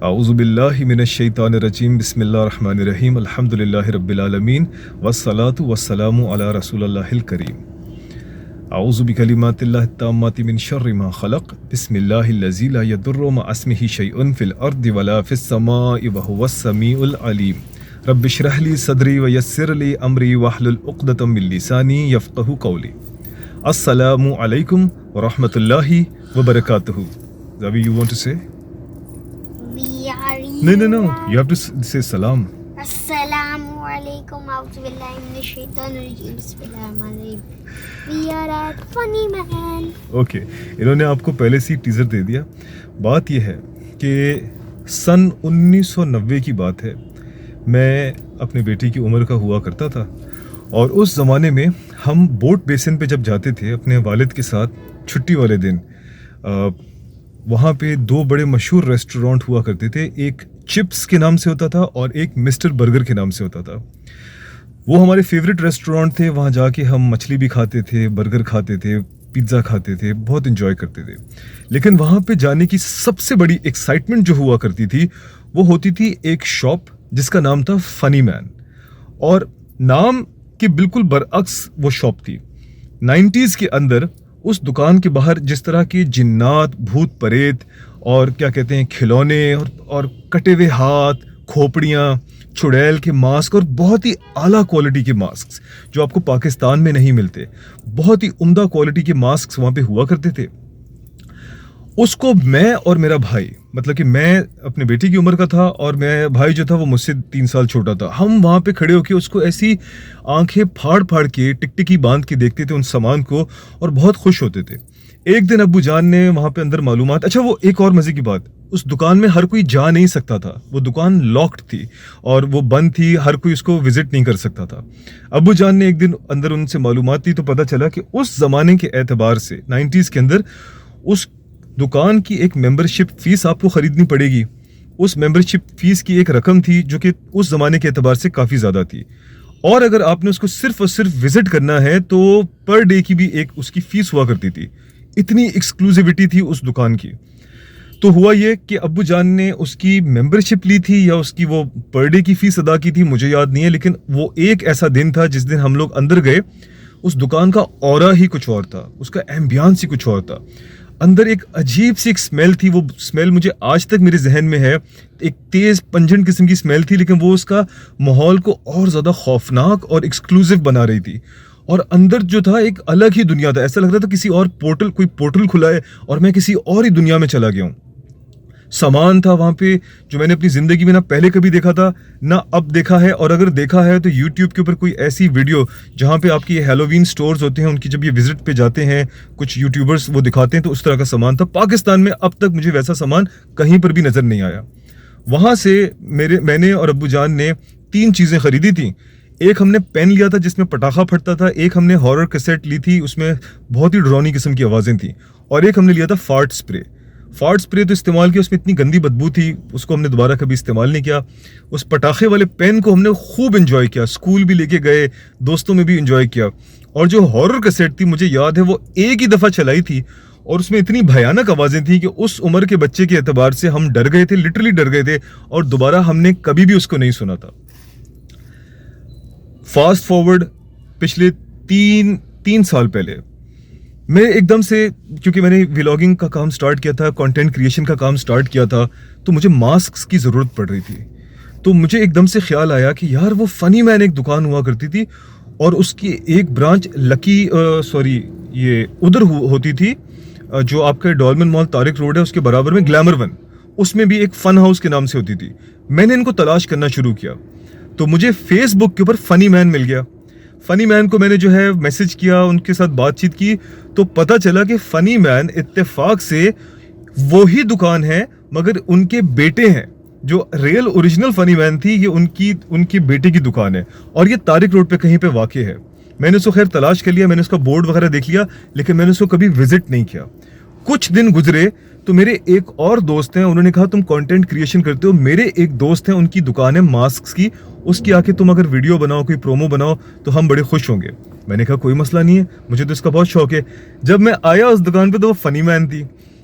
आऊज़ुबिल्लाहि मिनश्शैतानिर्रजीम बिस्मिल्लाहिर्रहमानिर्रहीम अल्हम्दुलिल्लाहि रब्बिल आलमीन वस्सलातु वस्सलामु अला रसूलिल्लाहिल करीम आऊज़ु बिकलिमातिल्लाहि ताम्माति मिन शर्रि मा खलक़ बिस्मिल्लाहिल्लज़ी ला यदुर्रु मअ इस्मिहि शैउन फिल अर्दि वला फिस समाइ व हुवस समीउल अलीम रब्बिश्रह ली सदरी व यस्सिर ली अमरी वहलुल उक़दतम मिन लिसानी यफ़क़हू क़ौली। अस्सलामु अलैकुम व रहमतुल्लाहि व बरकातुहू। Zavi, you want to say? No. You have to say salam. Assalamu alaikum. A'udzubillahi minash-shaytanir-rajim. Bismillahir-rahmanir-rahim. We are at Funny Man. Okay. इन्होंने आपको पहले से टीजर दे दिया। बात यह है कि सन 1990 की बात है। मैं अपने बेटी की उम्र का हुआ करता था और उस ज़माने में हम बोट बेसिन पे जब जाते थे अपने वालिद के साथ छुट्टी वाले दिन, वहाँ पे दो बड़े मशहूर रेस्टोरेंट हुआ करते थे। एक चिप्स के नाम से होता था और एक मिस्टर बर्गर के नाम से होता था। वो हमारे फेवरेट रेस्टोरेंट थे। वहाँ जाके हम मछली भी खाते थे, बर्गर खाते थे, पिज़्ज़ा खाते थे, बहुत इन्जॉय करते थे। लेकिन वहाँ पे जाने की सबसे बड़ी एक्साइटमेंट जो हुआ करती थी वो होती थी एक शॉप जिसका नाम था फनी मैन, और नाम के बिल्कुल बरअक्स वो शॉप थी। 90s के अंदर उस दुकान के बाहर जिस तरह के जिन्नात, भूत प्रेत और क्या कहते हैं खिलौने और कटे हुए हाथ, खोपड़ियाँ, चुड़ैल के मास्क और बहुत ही आला क्वालिटी के मास्क जो आपको पाकिस्तान में नहीं मिलते, बहुत ही उम्दा क्वालिटी के मास्क वहाँ पे हुआ करते थे। उसको मैं और मेरा भाई, मतलब कि मैं अपने बेटी की उम्र का था और मैं भाई जो था वो मुझसे 3 साल छोटा था, हम वहाँ पे खड़े होकर उसको ऐसी आंखें फाड़ फाड़ के टिकटिकी बांध के देखते थे उन सामान को और बहुत खुश होते थे। एक दिन अब्बू जान ने वहाँ पे अंदर मालूमात, अच्छा वो एक और मजे की बात, उस दुकान में हर कोई जा नहीं सकता था, वो दुकान लॉक्ड थी और वो बंद थी, हर कोई उसको विजिट नहीं कर सकता था। अब्बू जान ने एक दिन अंदर उनसे मालूमात दी तो पता चला कि उस जमाने के एतबार से 90s के अंदर उस दुकान की एक मेंबरशिप फीस आपको खरीदनी पड़ेगी। उस मेंबरशिप फीस की एक रकम थी जो कि उस जमाने के एतबार से काफ़ी ज़्यादा थी, और अगर आपने उसको सिर्फ और सिर्फ विजिट करना है तो पर डे की भी एक उसकी फीस हुआ करती थी। इतनी एक्सक्लूसिविटी थी उस दुकान की। तो हुआ ये कि अब्बू जान ने उसकी मेंबरशिप ली थी या उसकी वो पर डे की फीस अदा की थी, मुझे याद नहीं है, लेकिन वो एक ऐसा दिन था जिस दिन हम लोग अंदर गए। उस दुकान का ऑरा ही कुछ और था, उसका एम्बियंस ही कुछ और था। अंदर एक अजीब सी एक स्मेल थी, वो स्मेल मुझे आज तक मेरे जहन में है। एक तेज़ पंजेंट किस्म की स्मेल थी, लेकिन वो उसका माहौल को और ज़्यादा खौफनाक और एक्सक्लूसिव बना रही थी। और अंदर जो था एक अलग ही दुनिया था, ऐसा लग रहा था किसी और कोई पोर्टल खुला है और मैं किसी और ही दुनिया में चला गया हूँ। सामान था वहाँ पे जो मैंने अपनी ज़िंदगी में ना पहले कभी देखा था ना अब देखा है, और अगर देखा है तो यूट्यूब के ऊपर कोई ऐसी वीडियो जहाँ पे आपकी ये हैलोवीन स्टोर्स होते हैं उनकी जब ये विजिट पे जाते हैं कुछ यूट्यूबर्स वो दिखाते हैं, तो उस तरह का सामान था। पाकिस्तान में अब तक मुझे वैसा सामान कहीं पर भी नज़र नहीं आया। वहाँ से मैंने और अब्बू जान ने 3 चीज़ें ख़रीदी थी। एक हमने पेन लिया था जिसमें पटाखा फटता था, एक हमने हॉरर कैसेट ली थी उसमें बहुत ही डरावनी किस्म की आवाज़ें थी, और एक हमने लिया था फार्ट स्प्रे। फार्ट स्प्रे तो इस्तेमाल किया, उसमें इतनी गंदी बदबू थी, उसको हमने दोबारा कभी इस्तेमाल नहीं किया। उस पटाखे वाले पेन को हमने खूब एंजॉय किया, स्कूल भी लेके गए, दोस्तों में भी एंजॉय किया। और जो हॉरर कैसेट थी मुझे याद है वो एक ही दफ़ा चलाई थी और उसमें इतनी भयानक आवाज़ें थी कि उस उम्र के बच्चे के एतबार से हम डर गए थे, लिटरली डर गए थे, और दोबारा हमने कभी भी उसको नहीं सुना था। फास्ट फॉरवर्ड पिछले 3 साल पहले मैं एकदम से, क्योंकि मैंने व्लॉगिंग का काम स्टार्ट किया था, कंटेंट क्रिएशन का काम स्टार्ट किया था, तो मुझे मास्क की ज़रूरत पड़ रही थी। तो मुझे एकदम से ख्याल आया कि यार वो फ़नी मैन एक दुकान हुआ करती थी और उसकी एक ब्रांच ये उधर होती थी जो आपका डॉलमेन मॉल तारिक रोड है उसके बराबर में ग्लैमर वन, उसमें भी एक फ़न हाउस के नाम से होती थी। मैंने इनको तलाश करना शुरू किया तो मुझे फेसबुक के ऊपर फ़नी मैन मिल गया। फ़नी मैन को मैंने जो है मैसेज किया, उनके साथ बातचीत की, तो पता चला कि फ़नी मैन इत्तेफाक से वो ही दुकान है मगर उनके बेटे हैं। जो रियल ओरिजिनल फ़नी मैन थी ये उनकी बेटे की दुकान है और ये तारिक रोड पे कहीं पे वाक़ई है। मैंने उसको खैर तलाश कर लिया, मैंने उसका बोर्ड वगैरह देख लिया, लेकिन मैंने उसको कभी विजिट नहीं किया। कुछ दिन गुजरे तो मेरे एक और दोस्त हैं, उन्होंने कहा तुम कंटेंट क्रिएशन करते हो, मेरे एक दोस्त हैं उनकी दुकान है मास्क की, उसकी आके तुम अगर वीडियो बनाओ, कोई प्रोमो बनाओ तो हम बड़े खुश होंगे। मैंने कहा कोई मसला नहीं है, मुझे तो इसका बहुत शौक है। जब मैं आया उस दुकान पे तो वो फ़नी मैन थी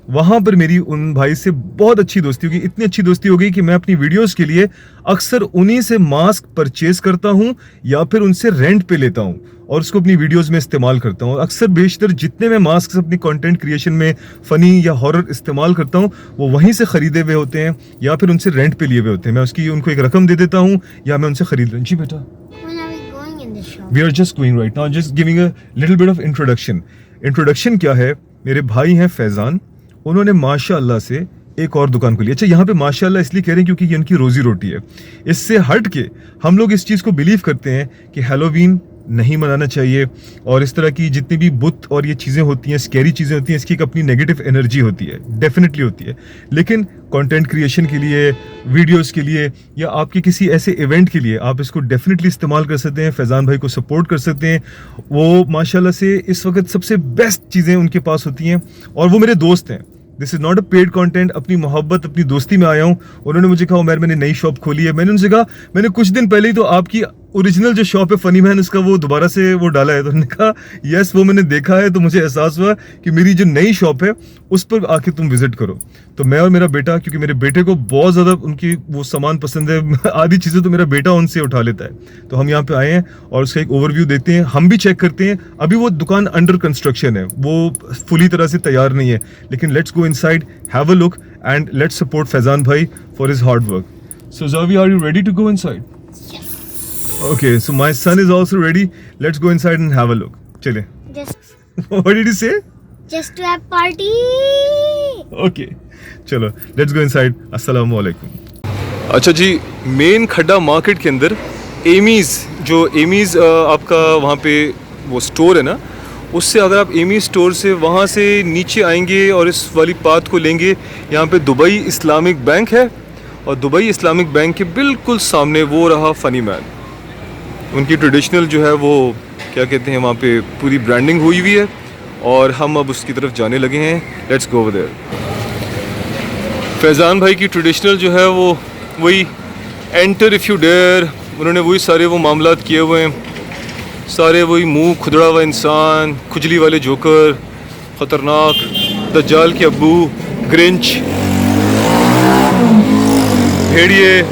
वहाँ पर मेरी उन भाई से बहुत अच्छी दोस्ती होगी, इतनी अच्छी दोस्ती हो गई कि मैं अपनी वीडियोस के लिए अक्सर उन्हीं से मास्क परचेज करता हूँ या फिर उनसे रेंट पे लेता हूँ और उसको अपनी वीडियोस में इस्तेमाल करता हूँ। अक्सर बेशतर जितने मैं मास्क अपनी कंटेंट क्रिएशन में फ़नी या हॉरर इस्तेमाल करता हूँ वो वहीं से ख़रीदे हुए होते हैं या फिर उनसे रेंट पे लिए हुए होते हैं। मैं उसकी उनको एक रकम दे देता हूँ या मैं उनसे ख़रीद लूँ। जी बेटा, When are we going in the shop? We are just going right now, just giving a little bit of introduction क्या है, मेरे भाई हैं फैज़ान, उन्होंने माशाअल्लाह से एक और दुकान खोली। अच्छा, यहाँ पे माशाअल्लाह इसलिए कह रहे हैं क्योंकि ये उनकी रोजी रोटी है। इससे हट के हम लोग इस चीज़ को बिलीव करते हैं कि हैलोवीन नहीं मनाना चाहिए और इस तरह की जितनी भी बुत और ये चीज़ें होती हैं, स्कैरी चीज़ें होती हैं, इसकी एक अपनी नेगेटिव एनर्जी होती है, डेफिनेटली होती है। लेकिन कंटेंट क्रिएशन के लिए, वीडियोस के लिए या आपके किसी ऐसे इवेंट के लिए आप इसको डेफिनेटली इस्तेमाल कर सकते हैं। फैज़ान भाई को सपोर्ट कर सकते हैं। वो माशाल्लाह से इस वक्त सबसे बेस्ट चीज़ें उनके पास होती हैं और वो मेरे दोस्त हैं। This is not a paid content, अपनी मोहब्बत अपनी दोस्ती में आया हूँ। उन्होंने मुझे कहा उमर मैंने नई शॉप खोली है। मैंने उनसे कहा मैंने कुछ दिन पहले ही तो आपकी ओरिजिनल जो शॉप है फनी मैन उसका वो दोबारा से वो डाला है। तो उन्होंने कहा यस वो मैंने देखा है, तो मुझे एहसास हुआ कि मेरी जो नई शॉप है उस पर आके तुम विजिट करो। तो मैं और मेरा बेटा, क्योंकि मेरे बेटे को बहुत ज़्यादा उनकी वो सामान पसंद है, आधी चीज़ें तो मेरा बेटा उनसे उठा लेता है। तो हम यहाँ पे आए हैं और उसका एक ओवरव्यू देखते हैं, हम भी चेक करते हैं। अभी वो दुकान अंडर कंस्ट्रक्शन है, वो फुली तरह से तैयार नहीं है, लेकिन let's go inside, have a look and let's support Faizan bhai for his hard work. So Zavi, are you ready to go inside? Okay, so my son is also ready. Let's go inside and have a look. चले. What did you say? Just to have party. Okay, चलो. Let's go inside. अस्सलामु अलैकुम. अच्छा जी, main खड्डा market के अंदर एमीज़ आपका वहाँ पे वो स्टोर है ना, उससे अगर आप एमीज़ स्टोर से वहाँ से नीचे आएंगे और इस वाली पाथ को लेंगे, यहाँ पे दुबई इस्लामिक बैंक है और दुबई इस्लामिक बैंक के बिल्कुल सामने वो रहा फनी मैन। उनकी ट्रेडिशनल जो है वो क्या कहते हैं वहाँ पे पूरी ब्रांडिंग हुई हुई है और हम अब उसकी तरफ जाने लगे हैं। Let's go over there. Faizan भाई की ट्रेडिशनल जो है वो वही एंटर इफ़ यू डेयर, उन्होंने वही सारे वो मामलात किए हुए हैं, सारे वही मुंह खुदड़ा हुआ इंसान, खुजली वाले जोकर, ख़तरनाक, दज्जाल के अब्बू, ग्रिंच, भेड़िए,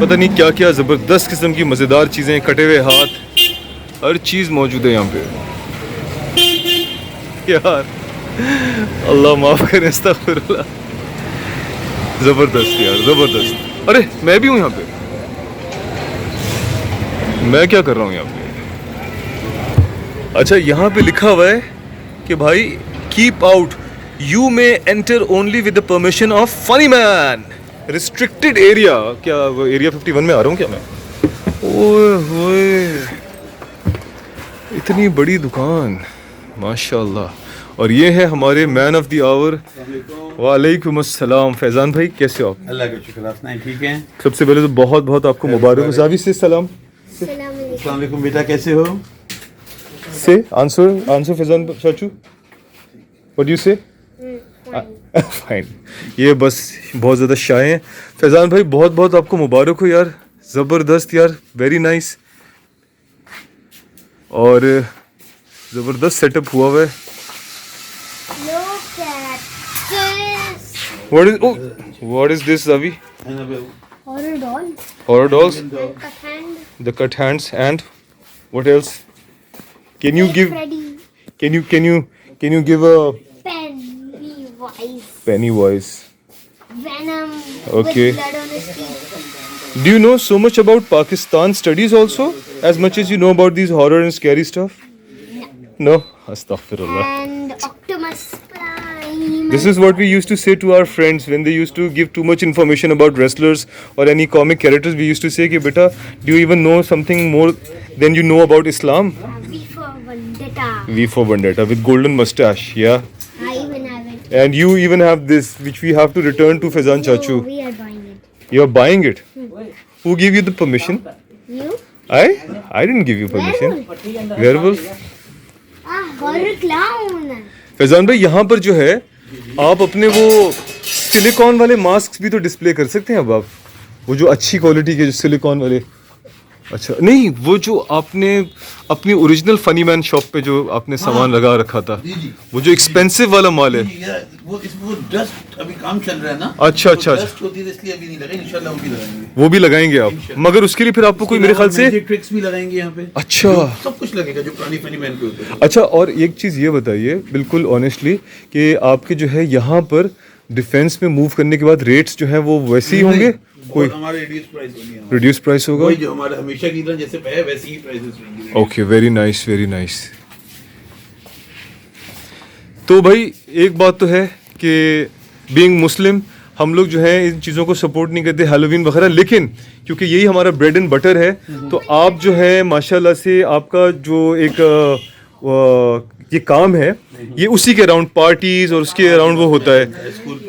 पता नहीं क्या क्या ज़बरदस्त किस्म की मज़ेदार चीज़ें, कटे हुए हाथ, हर चीज़ मौजूद है यहाँ पे। यार अल्लाह माफ़ करे, अस्तग़फिरुल्लाह। ज़बरदस्त यार, ज़बरदस्त। अरे मैं भी हूँ यहाँ पे, मैं क्या कर रहा हूँ यहाँ पे? अच्छा, यहाँ पे लिखा हुआ है कि भाई keep out, you may enter only with the permission of funny man, restricted area. क्या वो एरिया 51 में आ रहा हूँ क्या मैं? ओए होए, इतनी बड़ी दुकान माशाल्लाह। और ये है हमारे मैन ऑफ द आवर। वालेकुम अस्सलाम। फैज़ान भाई कैसे हो आप? अल्लाह का शुक्र, आप सुनाएं, ठीक हैं? सबसे पहले तो बहुत बहुत आपको मुबारक हो। ज़ावी से सलाम। अस्सलाम वालेकुम बेटा, कैसे हो? से आंसर फैज़ान चाचू, व्हाट डू यू से? फाइन। ये बस बहुत ज़्यादा शाय हैं। फैज़ान भाई बहुत बहुत आपको मुबारक हो यार, ज़बरदस्त यार, वेरी नाइस। और ज़बरदस्त सेटअप हुआ हुआ है। Look at this. What is this, Zavi? Horror doll. Horror dolls? And cut hand. The cut hands and what else? Can you give? Freddy. Can you give a Pennywise. Pennywise? Venom. Okay. With blood on his teeth. Do you know so much about Pakistan studies also? As much as you know about these horror and scary stuff? No? Astaghfirullah. And Optimus Prime. This is what we used to say to our friends when they used to give too much information about wrestlers or any comic characters. We used to say, "Ki beta, do you even know something more than you know about Islam?" V for Vendetta. V for Vendetta with golden mustache, yeah. I even have it. And you even have this, which we have to return to Fazan No, Chachu. we are buying it. You're buying it. Who gave you the permission? You? I didn't give you permission. Werewolf. Horror clown. Faizan भाई यहाँ पर जो है आप अपने वो silicon वाले mask भी तो डिस्प्ले कर सकते हैं अब आप, वो जो अच्छी क्वालिटी के जो सिलिकॉन वाले अच्छा नहीं, वो जो आपने अपनी ओरिजिनल फनी मैन शॉप पे जो आपने सामान लगा रखा था, जी जी वो जो एक्सपेंसिव वाला माल है। वो डस्ट अभी काम चल रहा है ना। अच्छा, अच्छा, अच्छा। डस्ट होती है इसलिए अभी नहीं लगाई, इंशाल्लाह वो भी लगाएंगे। वो भी लगाएंगे आप, मगर उसके लिए फिर आपको कोई मेरे ख्याल से। मैजिक ट्रिक्स भी लगाएंगे यहाँ पे। अच्छा। सब कुछ लगेगा जो पुरानी फनी मैन पे होता है। अच्छा, और एक चीज़ ये बताइए बिल्कुल ऑनेस्टली कि आपके जो है यहाँ पर डिफेंस में मूव करने के बाद रेट्स जो है वो वैसे ही होंगे, कोई हमारे रिड्यूस प्राइस होंगे। रिड्यूस प्राइस होगा? वही जो हमारे हमेशा की तरह जैसे है वैसे ही प्राइसेस होंगे। Okay, very nice, very nice. तो भाई एक बात तो है कि बीइंग मुस्लिम हम लोग जो है इन चीज़ों को सपोर्ट नहीं करते, हैलोवीन वगैरह, लेकिन क्योंकि यही हमारा ब्रेड एंड बटर है, तो आप जो है माशाल्लाह से आपका जो एक ये काम है ये उसी के अराउंड पार्टीज और उसके अराउंड वो होता है।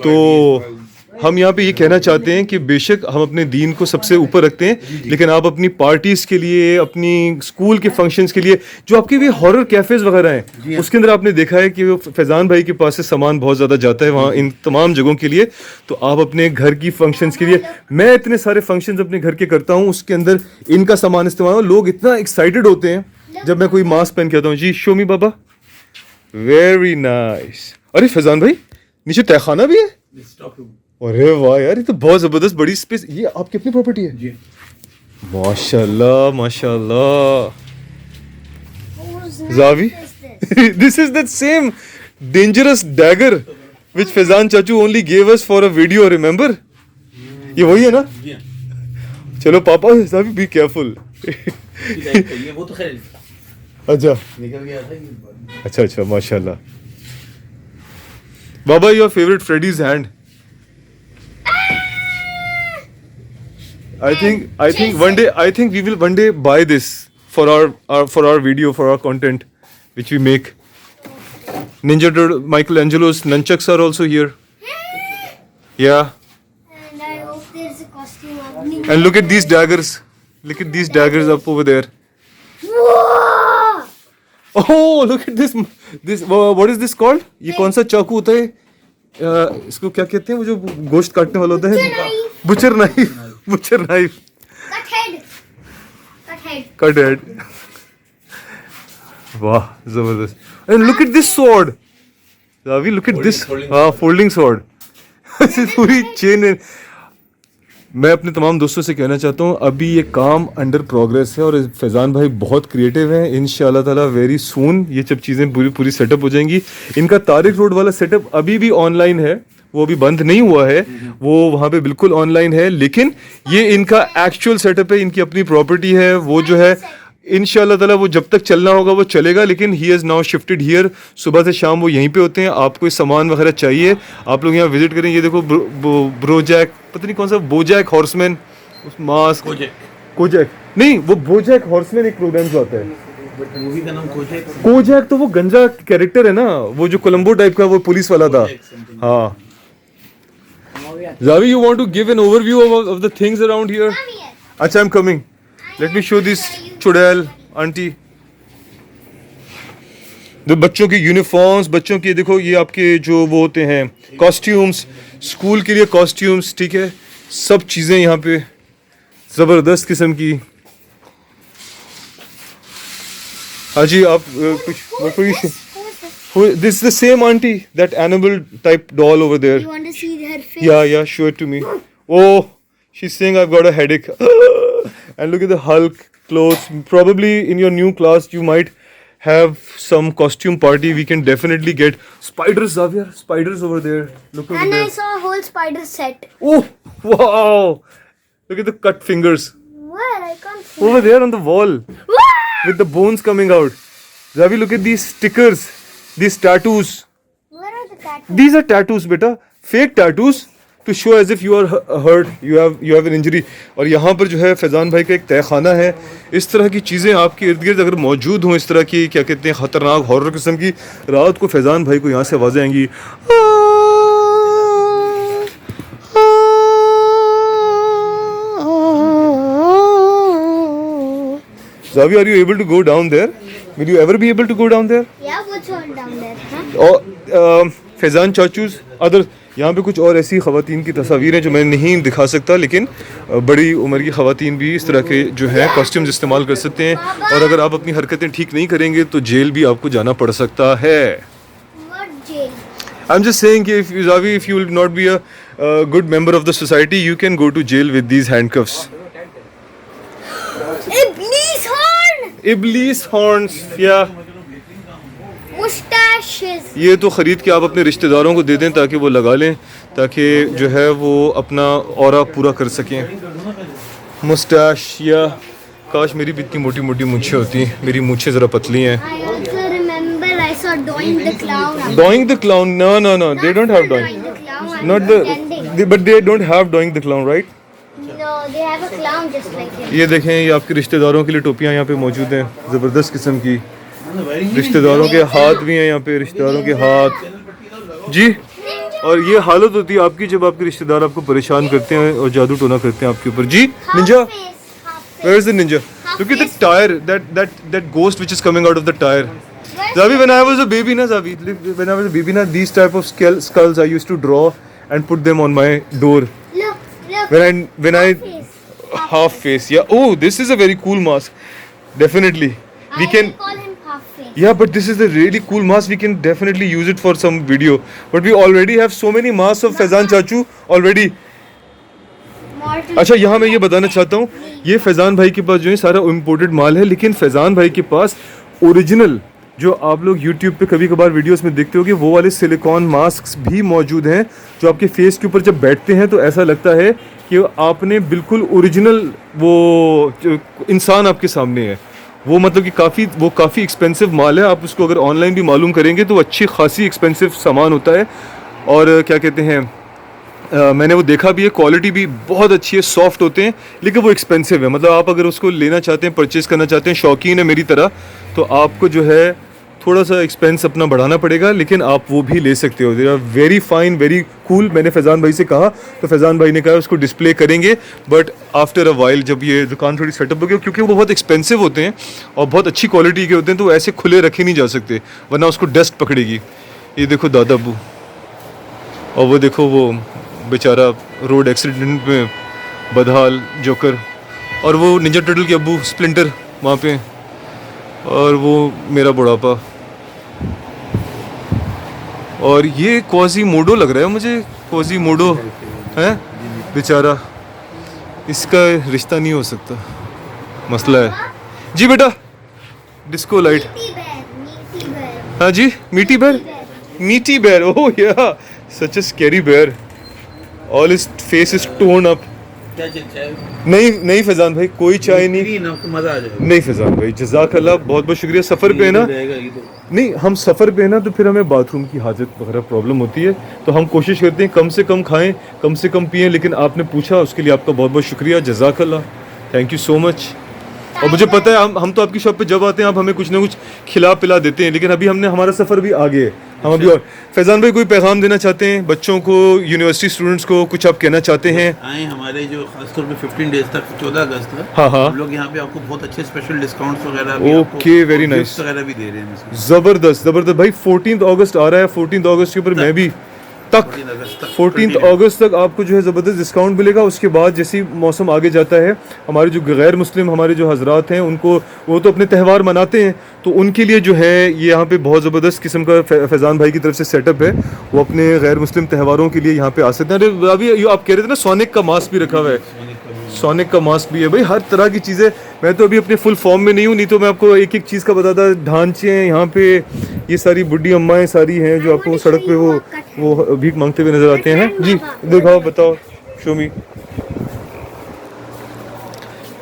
तो हम यहाँ पे ये कहना चाहते हैं कि बेशक हम अपने दीन को सबसे ऊपर रखते हैं, लेकिन आप अपनी पार्टीज के लिए, अपनी स्कूल के फंक्शंस के लिए, जो आपके भी हॉरर कैफेज वगैरह हैं, उसके अंदर आपने देखा है कि फैजान भाई के पास से सामान बहुत ज़्यादा जाता है वहाँ इन तमाम जगहों के लिए। तो आप अपने घर की फंक्शंस के लिए, मैं इतने सारे फंक्शंस अपने घर के करता हूँ, उसके अंदर इनका सामान इस्तेमाल, लोग इतना एक्साइटेड होते हैं जब मैं कोई मास्क पहन के आता हूँ। जी शो मी बाबा, वेरी नाइस। अरे फैजान भाई नीचे तहखाना भी है? अरे वाह यार, ये तो बहुत जबरदस्त बड़ी स्पेस। ये आपकी अपनी प्रॉपर्टी है? जी। माशाल्लाह माशाल्लाह। Zavi, this is that same dangerous dagger which Faizan Chachu only gave us for a video, remember? ये वही है ना? जी। चलो पापा, Zavi be careful. ये वो तो खैर अच्छा निकल गया था ये। अच्छा अच्छा, माशाल्लाह। बाबा, your favorite Freddy's hand? I think one day, I think we will one day buy this for our video, for our content which we make. Ninja Turtle, Michelangelo's nunchucks are also here. Yeah, And I hope there's a costume opening. and look at these daggers. Look at these daggers up over there. Whoa! Oh, look at this. What is this called? ये कौन सा चाकू होता है? इसको क्या कहते हैं वो जो गोश्त काटने वाला होता है? Butcher knife. Butcher knife. Cut head. Cut head. Cut head. वाह जबरदस्त। And look at this sword. Ravi, look at this. हाँ, folding sword. पूरी चेन है। मैं अपने तमाम दोस्तों से कहना चाहता हूँ अभी ये काम अंडर प्रोग्रेस है और फैज़ान भाई बहुत क्रिएटिव हैं। इंशाल्लाह ताला वेरी सून ये सब चीज़ें पूरी सेटअप हो जाएंगी। इनका तारिक रोड वाला सेटअप अभी भी ऑनलाइन है, वो अभी बंद नहीं हुआ है, वो वहाँ पे बिल्कुल ऑनलाइन है, लेकिन ये इनका एक्चुअल सेटअप है, इनकी अपनी प्रॉपर्टी है। वो जो है इंशाल्लाह ताला वो जब तक चलना होगा वो चलेगा, लेकिन he has now shifted here. सुबह से शाम वो यहीं पे होते हैं। आपको कोई सामान वगैरह चाहिए आप लोग यहाँ विजिट करें। ये देखो ब्रोजैक, पता नहीं कौन सा, बोजैक हॉर्समैन मास्क, कोजैक नहीं, वो बोजैक हॉर्समैन एक प्रोग्राम जो आता है। मूवी का नाम कोजैक। कोजैक तो वो गंजा कैरेक्टर है ना, वो जो कोलंबो टाइप का वो पुलिस वाला था। हाँ Zavi, you want to give an overview of the things around here? Come here. अच्छा, I'm coming. Let me show this चुड़ैल आंटी। जो बच्चों की यूनिफॉर्म्स, बच्चों की देखो ये आपके जो वो होते हैं कॉस्ट्यूम्स, स्कूल के लिए कॉस्ट्यूम्स, ठीक है, सब चीज़ें यहाँ पे ज़बरदस्त किस्म की। हाँ जी, आप कुछ this is the same auntie, that Annabelle type doll over there. You want to see her face? Yeah, show it to me. Oh, she's saying I've got a headache. And look at the Hulk clothes. Probably in your new class you might have some costume party. We can definitely get spiders, Xavier. Spiders over there. Look over And there. I saw a whole spider set. Oh, wow. Look at the cut fingers. Where? I can't see. Over there on the wall Wah! with the bones coming out. Xavier, look at these stickers. These tattoos. Where are the tattoos? These are tattoos, beta. Fake tattoos to show as if you are hurt. You have an injury. और यहाँ पर जो है फैज़ान भाई का एक तहखाना है। इस तरह की चीज़ें आपके इर्द गिर्द अगर मौजूद हों, इस तरह की क्या कहते हैं ख़तरनाक हॉरर किस्म की, रात को फैज़ान भाई को यहाँ से आवाज़ें आएंगी। Zavi, are you able to go down there? Will you ever be able to go down there? Yeah, what's all down there? Huh? और फैज़ान चाचूज़ अदर यहाँ पे कुछ और ऐसी ख़वातीन की तस्वीर हैं जो मैं नहीं दिखा सकता, लेकिन बड़ी उम्र की ख़वातीन भी इस तरह के जो है कॉस्ट्यूम्स इस्तेमाल कर सकते हैं, और अगर आप अपनी हरकतें ठीक नहीं करेंगे तो जेल भी आपको जाना पड़ सकता है। What jail? I'm just saying कि if Zavi, if you will not be a good member of the society, you can go to jail with these handcuffs. Iblis horn! Iblis horns, yeah. Mustaches. ये तो ख़रीद के आप अपने रिश्तेदारों को दे दें ताकि वो लगा लें, ताकि जो है वो अपना ऑरा पूरा कर सकें। मुस्टैश, या काश मेरी भी इतनी मोटी मोटी मूंछें होती, मेरी मूंछें ज़रा पतली हैं। I also remember I saw Doink the clown. Doink the clown, no, they don't have Doink Doink. the clown. I'm Not pretending. but they don't have Doink the clown, right? No, they have a clown just like him. ये देखें, ये आपके रिश्तेदारों के लिए टोपियाँ यहाँ पे मौजूद हैं, ज़बरदस्त किस्म की। रिश्तेदारों के हाथ भी हैं यहाँ पे, रिश्तेदारों के हाथ जी। और ये हालत होती है आपकी जब आपके रिश्तेदार आपको परेशान करते हैं और जादू टोना करते हैं आपके ऊपर जी। Ninja, where is the ninja? Look at the tire, that ghost which is coming out of the tire. Zavi, when I was a baby na, when I was a baby na, these type of skulls I used to draw and put them on my door. Look. When I half face, yeah. Oh, this is a very cool mask. Definitely, we I can. will call him half face. Yeah, but this is a really cool mask. We can definitely use it for some video. But we already have so many masks of Faizan Chachu already. Mortal. अच्छा, यहाँ मैं ये बताना चाहता हूँ, ये फैज़ान भाई के पास जो है सारा इम्पोर्टेड माल है, लेकिन फैज़ान भाई के पास ओरिजिनल जो आप लोग YouTube पे कभी कभार वीडियोस में देखते हो कि वो वाले सिलिकॉन मास्क भी मौजूद हैं, जो आपके फेस के ऊपर जब बैठते हैं तो ऐसा लगता है कि आपने बिल्कुल ओरिजिनल वो इंसान आपके सामने है। वो मतलब कि काफ़ी एक्सपेंसिव माल है। आप उसको अगर ऑनलाइन भी मालूम करेंगे तो अच्छी खासी एक्सपेंसिव सामान होता है। और क्या कहते हैं, मैंने वो देखा भी है, क्वालिटी भी बहुत अच्छी है, सॉफ्ट होते हैं, लेकिन वो एक्सपेंसिव है। मतलब आप अगर उसको लेना चाहते हैं, परचेज़ करना चाहते हैं, शौकीन है मेरी तरह, तो आपको जो है थोड़ा सा एक्सपेंस अपना बढ़ाना पड़ेगा, लेकिन आप वो भी ले सकते हो। They are very fine, very cool. मैंने फैज़ान भाई से कहा तो फैज़ान भाई ने कहा उसको डिस्प्ले करेंगे, बट आफ्टर अ वाइल जब ये दुकान थोड़ी सेटअप हो गई, क्योंकि वो बहुत एक्सपेंसिव होते हैं और बहुत अच्छी क्वालिटी के होते हैं, तो ऐसे खुले रखे नहीं जा सकते वरना उसको डस्ट पकड़ेगी। ये देखो दादा अब्बू, और वो देखो वो बेचारा रोड एक्सीडेंट में बदहाल जोकर, और वो निंजा टर्टल के अब्बू स्प्लिंटर वहाँ पे, और वो मेरा बुढ़ापा। और ये क्वाज़ीमोडो लग रहा है मुझे, क्वाज़ीमोडो है बेचारा, इसका रिश्ता नहीं हो सकता, मसला है जी। बेटा डिस्को लाइट, Meaty bear. हाँ जी, मीटी बेर, ओह या, सच अ स्कैरी बेर, all his face is tone up. क्या चल चाय? नहीं फैज़ान भाई, कोई चाय नहीं। पी ना, आपको मजा आ जाएगा। नहीं फैज़ान भाई, जज़ाकल्लाह, बहुत बहुत शुक्रिया। सफ़र पे है ना, रहेगा ये तो। नहीं हम सफ़र पे है ना, तो फिर हमें बाथरूम की हाजत वगैरह प्रॉब्लम होती है, तो हम कोशिश करते हैं कम से कम खाएं, कम से कम पिएं, लेकिन आपने पूछा उसके लिए आपका बहुत बहुत शुक्रिया, जज़ाकल्लाह, थैंक यू सो मच। और मुझे पता है हम तो आपकी शॉप पे जब आते हैं आप हमें कुछ ना कुछ खिला पिला देते हैं, लेकिन अभी हमारा सफ़र भी आगे है, हम अभी। और फैज़ान भाई कोई पैगाम देना चाहते हैं बच्चों को, यूनिवर्सिटी स्टूडेंट्स को, कुछ आप कहना चाहते हैं? आए हमारे जो खासतौर पे 15 डेज तक, 14 अगस्त तक, हाँ हाँ, हम लोग यहाँ पे आपको बहुत अच्छे स्पेशल डिस्काउंट्स वगैरह भी, ओके, आपको वेरी गिफ्ट्स नाइस, वगैरह भी दे रहे हैं इसमें। ज़बरदस्त भाई। 14 अगस्त आ रहा है, 14 अगस्त के ऊपर मैं भी 14 अगस्त तक आपको जो है ज़बरदस्त डिस्काउंट मिलेगा। उसके बाद जैसे मौसम आगे जाता है, हमारे जो गैर मुस्लिम हमारे जो हजरात हैं, उनको वो तो अपने त्यौहार मनाते हैं, तो उनके लिए जो है ये यहाँ पे बहुत ज़बरदस्त किस्म का फैज़ान भाई की तरफ से सेटअप है, वो अपने गैर मुस्लिम त्यौहारों के लिए यहाँ पे आ सकते हैं। अरे अभी आप कह रहे थे ना सोनिक का मास्क भी रखा हुआ है, सोनिक का मास्क भी है भाई, हर तरह की चीज़ें। मैं तो अभी अपने फुल फॉर्म में नहीं हूँ, नहीं तो मैं आपको एक एक चीज़ का बताता। ढांचे हैं यहाँ पे, ये सारी बुढ़ी अम्माएँ सारी हैं जो आपको सड़क पे वो भीख मांगते हुए नजर आते हैं जी। दिखाओ, बताओ, शो मी।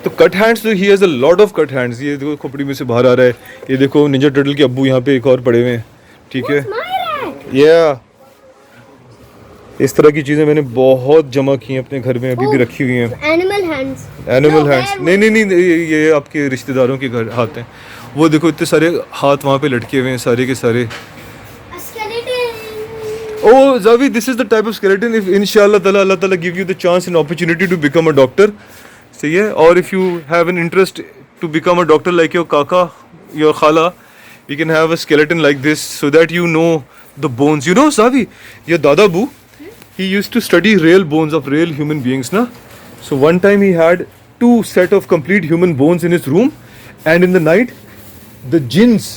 तो कट हैंड्स, तो he has a lot of cut hands. ये देखो खोपड़ी में से बाहर आ रहा है, ये देखो निंजा टर्टल के अब्बू यहाँ पे एक और पड़े हुए हैं, ठीक है। या इस तरह की चीज़ें मैंने बहुत जमा की हैं अपने घर में, अभी भी रखी हुई हैं। Animal hands. एनिमल हैंड्स, नहीं, ये आपके रिश्तेदारों के घर हाथ हैं। वो देखो इतने सारे हाथ वहाँ पे लटके हुए हैं, सारे के सारे। A skeleton. Oh, Zavi, this is the type of skeleton. If inshallah ta'ala, Allah ta'ala give you the chance and opportunity to become a doctor, सही है, और if you have an interest to become a doctor like your kaka, your khala, you can have a skeleton like this so that you know the bones. You know, Zavi, your dada boo, he used to study real bones of real human beings, na? So one time he had 2 set of complete human bones in his room, and in the night, the jinns,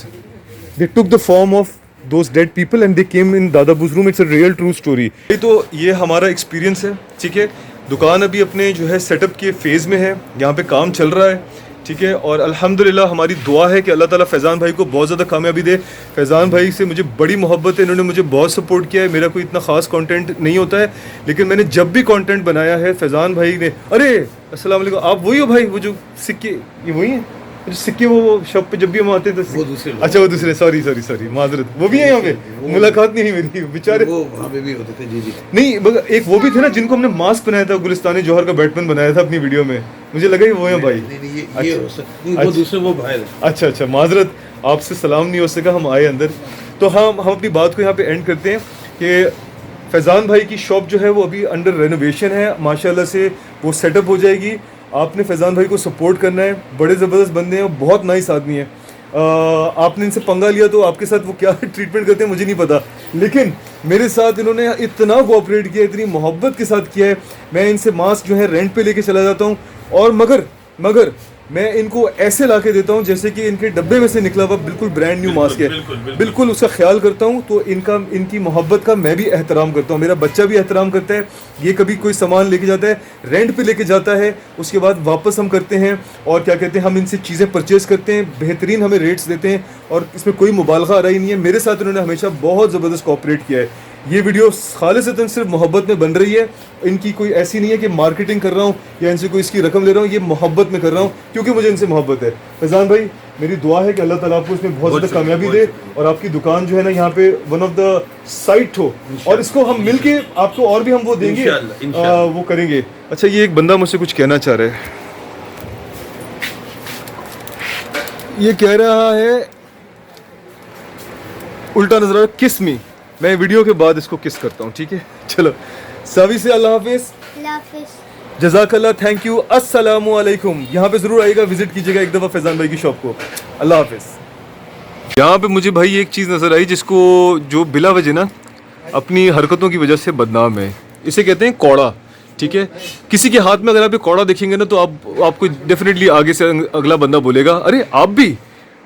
they took the form of those dead people and they came in दादाबू's room. It's a real true story. तो ये हमारा experience है, ठीक है. दुकान अभी अपने जो है सेटअप के फेज़ में है, यहाँ पे काम चल रहा है, ठीक है. और अल्हम्दुलिल्लाह हमारी दुआ है कि अल्लाह ताला फैज़ान भाई को बहुत ज़्यादा कामयाबी दे. फैज़ान भाई से मुझे बड़ी मोहब्बत है, इन्होंने मुझे बहुत सपोर्ट किया है. मेरा कोई इतना ख़ास कंटेंट नहीं होता है, लेकिन मैंने जब भी कंटेंट बनाया है फैज़ान भाई ने, अरे अस्सलाम वालेकुम, आप वही हो भाई, वो जो सिक्के, ये वही हैं जो सिक्के वो शॉप पे जब भी हम आते थे. वो दूसरे लोग। अच्छा वो दूसरे, सॉरी माजरत, वो भी है यहाँ पे. मुलाकात नहीं हुई मेरी बेचारे. वो वहाँ पे भी होते थे, जी जी. नहीं मगर एक वो भी थे ना जिनको हमने मास्क बनाया था, गुलिस्तानी जौहर का बैटमैन बनाया था अपनी वीडियो में, मुझे लगा ही वो है भाई. नहीं ये अच्छा। हो सकता नहीं, वो दूसरे वो भाई है. अच्छा माजरत, आपसे सलाम नहीं हो सका, हम आए अंदर. तो हम अपनी बात को यहाँ पे एंड करते हैं कि फैज़ान भाई की शॉप जो है वो अभी अंडर रेनोवेशन है, माशाल्लाह से वो सेटअप हो जाएगी. आपने फैज़ान भाई को सपोर्ट करना है, बड़े ज़बरदस्त बंदे हैं, बहुत नाइस आदमी है. आपने इनसे पंगा लिया तो आपके साथ वो क्या ट्रीटमेंट करते हैं मुझे नहीं पता, लेकिन मेरे साथ इन्होंने इतना कोऑपरेट किया, इतनी मोहब्बत के साथ किया है. मैं इनसे मास्क जो है रेंट पे लेके चला जाता हूँ, और मगर मैं इनको ऐसे ला के देता हूँ जैसे कि इनके डब्बे में से निकला हुआ बिल्कुल ब्रांड न्यू मास्क है. बिल्कुल उसका ख्याल करता हूँ. तो इनकी मोहब्बत का मैं भी एहतराम करता हूँ, मेरा बच्चा भी एहतराम करता है. ये कभी कोई सामान लेके जाता है, रेंट पे लेके जाता है, उसके बाद वापस हम करते हैं, और क्या कहते हैं, हम इनसे चीज़ें परचेज़ करते हैं, बेहतरीन हमें रेट्स देते हैं, और इसमें कोई मुबालगा आ रही नहीं है. मेरे साथ इन्होंने हमेशा बहुत ज़बरदस्त कोऑपरेट किया है. ये वीडियो खालिसतन सिर्फ मोहब्बत में बन रही है. इनकी कोई ऐसी नहीं है कि मार्केटिंग कर रहा हूँ या इनसे कोई इसकी रकम ले रहा हूँ, ये मोहब्बत में कर रहा हूँ क्योंकि मुझे इनसे मोहब्बत है. फैज़ान भाई मेरी दुआ है कि अल्लाह ताला आपको इसमें बहुत ज़्यादा कामयाबी दे, और आपकी दुकान जो है ना यहाँ पे वन ऑफ द साइट हो, और इसको हम मिल के आपको और भी हम वो देंगे, इंशाअल्लाह। वो करेंगे. अच्छा ये एक बंदा मुझसे कुछ कहना चाह रहा है, ये कह रहा है उल्टा नजर आ रहा, किस मी. मैं वीडियो के बाद इसको किस करता हूँ, ठीक है. चलो सावी से अल्लाह हाफिज़, जज़ाकल्लाह, थैंक यू, अस्सलामु अलैकुम. यहाँ पे ज़रूर आइएगा, विजिट कीजिएगा एक दफ़ा फैज़ान भाई की शॉप को. अल्लाह हाफिज़. यहाँ पे मुझे भाई एक चीज़ नज़र आई जिसको जो बिला वजह ना अपनी हरकतों की वजह से बदनाम है, इसे कहते हैं कौड़ा, ठीक है. किसी के हाथ में अगर आप ये कौड़ा देखेंगे ना तो आपको डेफिनेटली आगे से अगला बंदा बोलेगा अरे आप भी,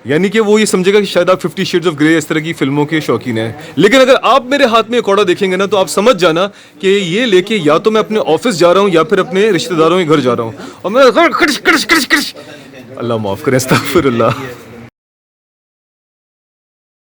यानी कि वो ये समझेगा कि शायद आप 50 शेड्स ऑफ ग्रे इस तरह की फिल्मों के शौकीन हैं. लेकिन अगर आप मेरे हाथ में कौड़ा देखेंगे ना तो आप समझ जाना कि ये लेके या तो मैं अपने ऑफिस जा रहा हूँ या फिर अपने रिश्तेदारों के घर जा रहा हूँ, और मैं अल्लाह माफ़ करें, अस्तगफिरुल्लाह.